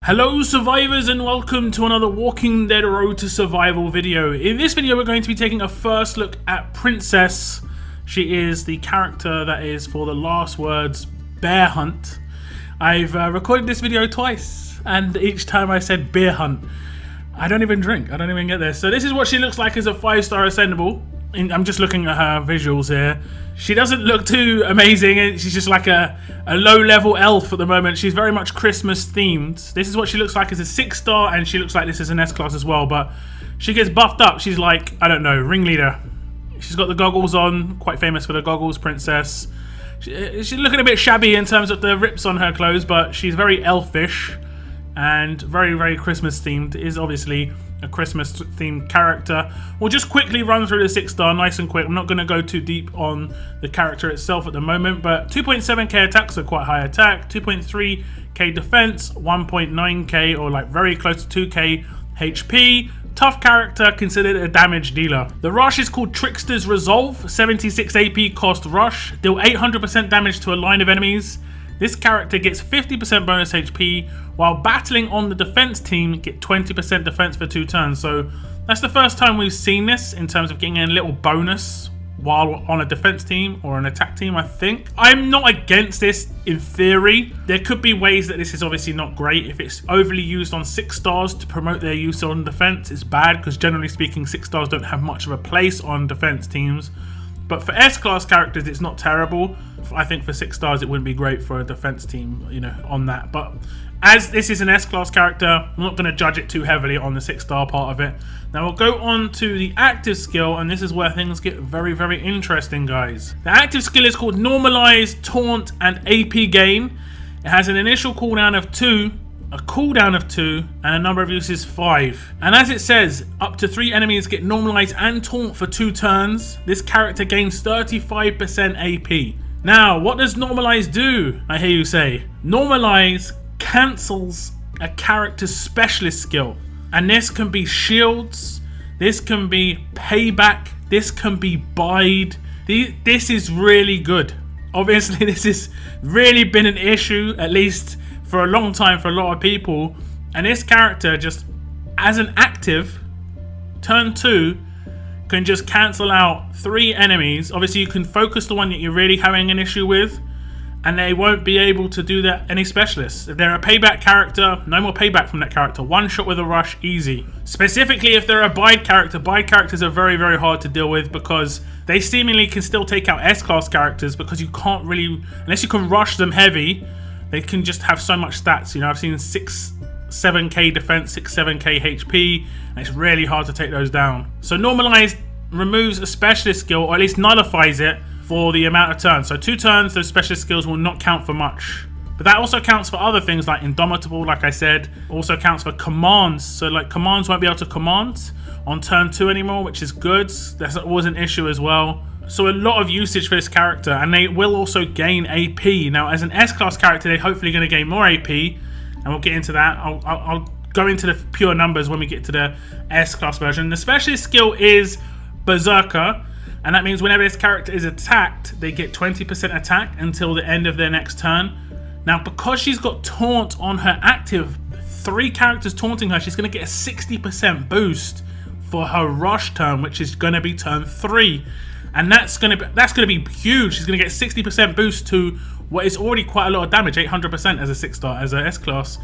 Hello survivors and welcome to another Walking Dead Road to Survival video. In this video we're going to be taking a first look at Princess. She is the character that is for the Last Words Bear Hunt. I've recorded this video twice and each time I said bear hunt. I don't even drink, I don't even get this. So this is what she looks like as a 5-star ascendable. I'm just looking at her visuals here. She doesn't look too amazing. She's just like a low-level elf at the moment. She's very much Christmas themed. This is what she looks like as a 6-star, and she looks like this as an S-class as well. But she gets buffed up. She's like, I don't know, ringleader. She's got the goggles on, quite famous for the goggles, Princess. She's looking a bit shabby in terms of the rips on her clothes, but she's very elfish and very, very Christmas themed. Is obviously a Christmas themed character. We'll just quickly run through the 6-star nice and quick. I'm not going to go too deep on the character itself at the moment, but 2.7k attack, so quite high attack, 2.3k defense, 1.9k or like very close to 2k HP. Tough character, considered a damage dealer. The rush is called Trickster's Resolve, 76 AP cost rush, deal 800% damage to a line of enemies. This character gets 50% bonus HP, while battling on the defense team, get 20% defense for 2 turns. So that's the first time we've seen this in terms of getting a little bonus while on a defense team or an attack team, I think. I'm not against this in theory. There could be ways that this is obviously not great. If it's overly used on 6 stars to promote their use on defense, it's bad because generally speaking 6 stars don't have much of a place on defense teams. But for S-class characters, it's not terrible. I think for 6 stars, it wouldn't be great for a defense team, you know, on that. But as this is an S-class character, I'm not going to judge it too heavily on the 6-star part of it. Now we'll go on to the active skill, and this is where things get very, very interesting, guys. The active skill is called Normalize, Taunt, and AP Gain. It has an initial cooldown of 2, a cooldown of 2, and a number of uses 5. And as it says, up to 3 enemies get normalized and taunt for 2 turns. This character gains 35% AP. Now, what does normalize do? I hear you say. Normalize cancels a character's specialist skill. And this can be shields, this can be payback, this can be bide. This is really good. Obviously, this has really been an issue, at least for a long time for a lot of people, and this character just as an active turn 2 can just cancel out 3 enemies. Obviously you can focus the one that you're really having an issue with, and they won't be able to do that any specialists. If they're a payback character, no more payback from that character. 1 shot with a rush, easy. Specifically if they're a bide characters are very, very hard to deal with because they seemingly can still take out S-class characters because you can't really, unless you can rush them heavy, they can just have so much stats. You know, I've seen 7k defense, 7k HP, and it's really hard to take those down. So Normalized removes a specialist skill, or at least nullifies it for the amount of turns. So 2 turns, those specialist skills will not count for much. But that also counts for other things like Indomitable, like I said. Also counts for commands. So like commands won't be able to command on turn 2 anymore, which is good. That's always an issue as well. So a lot of usage for this character, and they will also gain AP. Now, as an S-class character, they're hopefully going to gain more AP, and we'll get into that. I'll go into the pure numbers when we get to the S-class version. The specialist skill is Berserker, and that means whenever this character is attacked, they get 20% attack until the end of their next turn. Now, because she's got Taunt on her active, 3 characters taunting her, she's going to get a 60% boost for her rush turn, which is going to be turn 3. And that's gonna be huge. She's gonna get a 60% boost to what is already quite a lot of damage, 800% as a 6-star. As a S-class,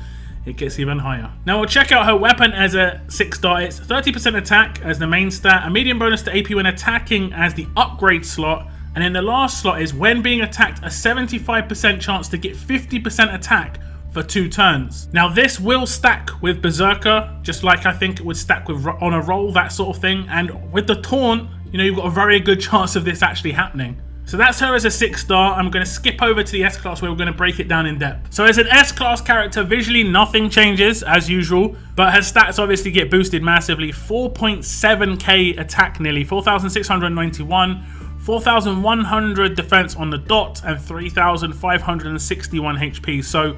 it gets even higher. Now we'll check out her weapon as a 6-star. It's 30% attack as the main stat, a medium bonus to AP when attacking as the upgrade slot, and then the last slot is when being attacked, a 75% chance to get 50% attack for 2 turns. Now this will stack with Berserker, just like I think it would stack with on a roll, that sort of thing. And with the taunt, you know, you've got a very good chance of this actually happening. So that's her as a 6-star. I'm going to skip over to the S-class where we're going to break it down in depth. So as an S-class character, visually nothing changes as usual, but her stats obviously get boosted massively. 4.7k attack nearly, 4,691, 4,100 defense on the dot, and 3,561 HP. So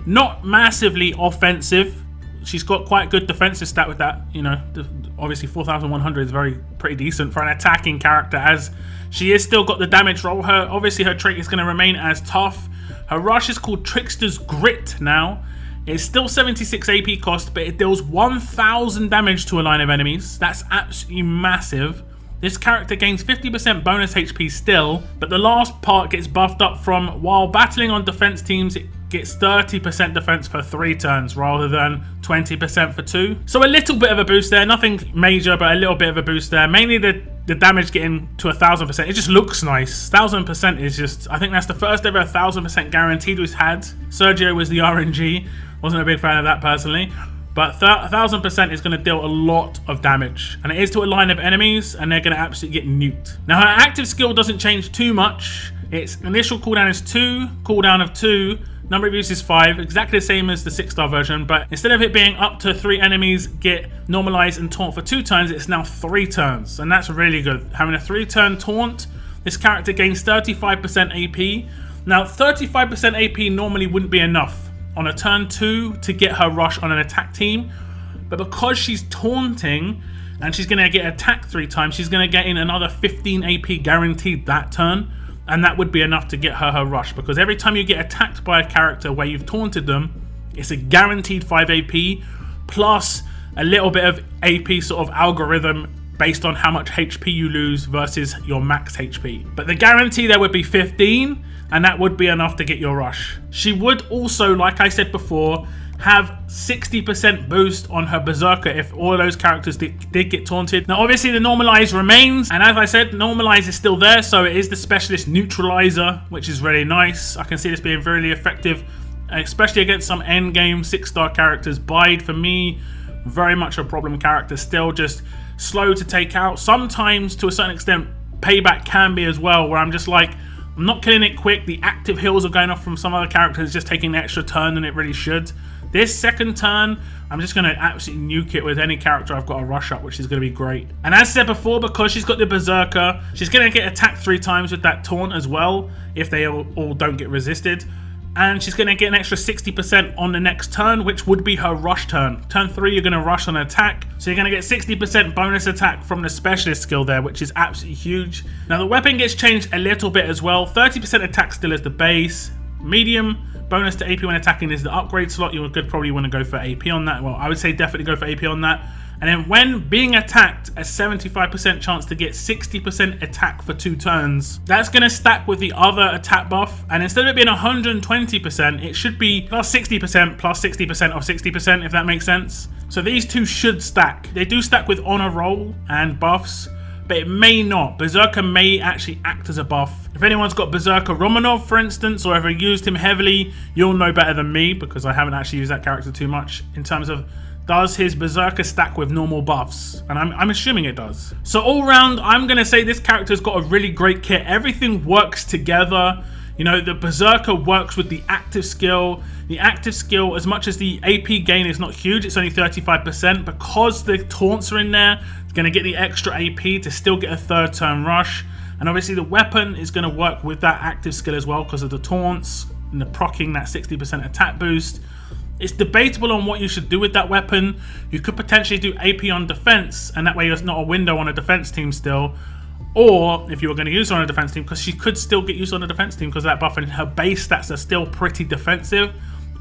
not massively offensive. She's got quite good defensive stat with that, you know. Obviously 4,100 is pretty decent for an attacking character, as she has still got the damage roll. Obviously her trait is going to remain as tough. Her rush is called Trickster's Grit now. It's still 76 AP cost, but it deals 1000 damage to a line of enemies. That's absolutely massive. This character gains 50% bonus HP still, but the last part gets buffed up from while battling on defense teams, it gets 30% defense for 3 turns rather than 20% for 2. So a little bit of a boost there, nothing major, but a little bit of a boost there. Mainly the damage getting to 1000%. It just looks nice. 1000% is just, I think that's the first ever 1000% guaranteed we've had. Sergio was the RNG. Wasn't a big fan of that personally. But 1000% is going to deal a lot of damage. And it is to a line of enemies, and they're going to absolutely get nuked. Now her active skill doesn't change too much. Its initial cooldown is 2, cooldown of 2, number of use is 5, exactly the same as the 6-star version, but instead of it being up to 3 enemies get normalized and taunt for 2 turns, it's now 3 turns. And that's really good. Having a 3-turn taunt, this character gains 35% AP. Now 35% AP normally wouldn't be enough on a turn 2 to get her rush on an attack team, but because she's taunting and she's going to get attacked 3 times, she's going to get in another 15 AP guaranteed that turn, and that would be enough to get her rush, because every time you get attacked by a character where you've taunted them, it's a guaranteed 5 AP plus a little bit of AP sort of algorithm based on how much HP you lose versus your max HP. But the guarantee there would be 15, and that would be enough to get your rush. She would also, like I said before, have 60% boost on her Berserker if all of those characters did get taunted. Now obviously the normalize remains, and as I said, normalize is still there, so it is the specialist neutralizer, which is really nice. I can see this being really effective, especially against some endgame 6-star characters. Bide, for me, very much a problem character, still just slow to take out. Sometimes, to a certain extent, Payback can be as well, where I'm just like, I'm not killing it quick. The active heals are going off from some other characters, just taking an extra turn than it really should. This second turn, I'm just going to absolutely nuke it with any character I've got a rush up, which is going to be great. And as said before, because she's got the Berserker, she's going to get attacked 3 times with that taunt as well, if they all don't get resisted. And she's going to get an extra 60% on the next turn, which would be her rush turn. Turn 3, you're going to rush on an attack. So you're going to get 60% bonus attack from the specialist skill there, which is absolutely huge. Now the weapon gets changed a little bit as well. 30% attack still is the base. Medium bonus to AP when attacking is the upgrade slot. You would probably want to go for AP on that. Well, I would say definitely go for AP on that. And then when being attacked, a 75% chance to get 60% attack for 2 turns. That's going to stack with the other attack buff. And instead of it being 120%, it should be plus 60% plus 60% of 60%, if that makes sense. So these two should stack. They do stack with honor roll and buffs, but it may not. Berserker may actually act as a buff. If anyone's got Berserker Romanov, for instance, or ever used him heavily, you'll know better than me, because I haven't actually used that character too much, in terms of does his Berserker stack with normal buffs? And I'm assuming it does. So all round, I'm going to say this character's got a really great kit. Everything works together. You know, the Berserker works with the active skill. The active skill, as much as the AP gain is not huge, it's only 35%, because the taunts are in there, it's going to get the extra AP to still get a 3rd turn rush. And obviously the weapon is going to work with that active skill as well, because of the taunts and the proccing that 60% attack boost. It's debatable on what you should do with that weapon. You could potentially do AP on defense, and that way there's not a window on a defense team still. Or if you were going to use her on a defense team, because she could still get used on a defense team because of that buff, and her base stats are still pretty defensive.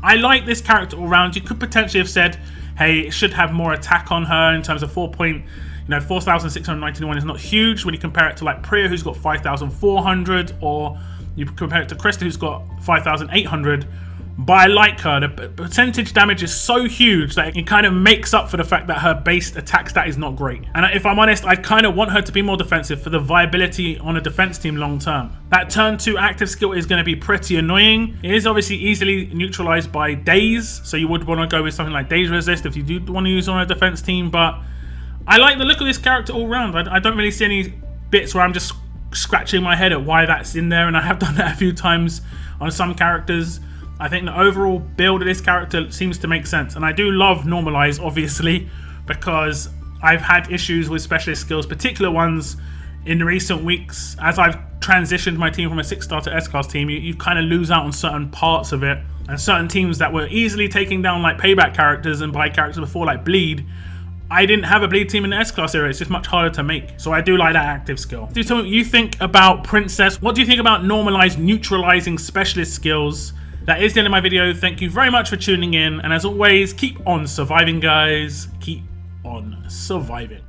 I like this character all round. You could potentially have said, hey, it should have more attack on her in terms of 4,691 is not huge when you compare it to like Priya, who's got 5,400, or you compare it to Krista, who's got 5,800. But I like her. The percentage damage is so huge that it kind of makes up for the fact that her base attack stat is not great. And if I'm honest, I kind of want her to be more defensive for the viability on a defense team long term. That turn 2 active skill is going to be pretty annoying. It is obviously easily neutralized by Daze, so you would want to go with something like Daze Resist if you do want to use on a defense team. But I like the look of this character all round. I don't really see any bits where I'm just scratching my head at why that's in there, and I have done that a few times on some characters. I think the overall build of this character seems to make sense. And I do love normalize, obviously, because I've had issues with specialist skills, particular ones in the recent weeks. As I've transitioned my team from a 6-star to S-class team, you kind of lose out on certain parts of it. And certain teams that were easily taking down like Payback characters and by characters before like Bleed, I didn't have a Bleed team in the S-class era. It's just much harder to make. So I do like that active skill. Do tell me what you think about Princess. What do you think about normalize neutralizing specialist skills that is the end of my video. Thank you very much for tuning in, and as always, keep on surviving, guys. Keep on surviving.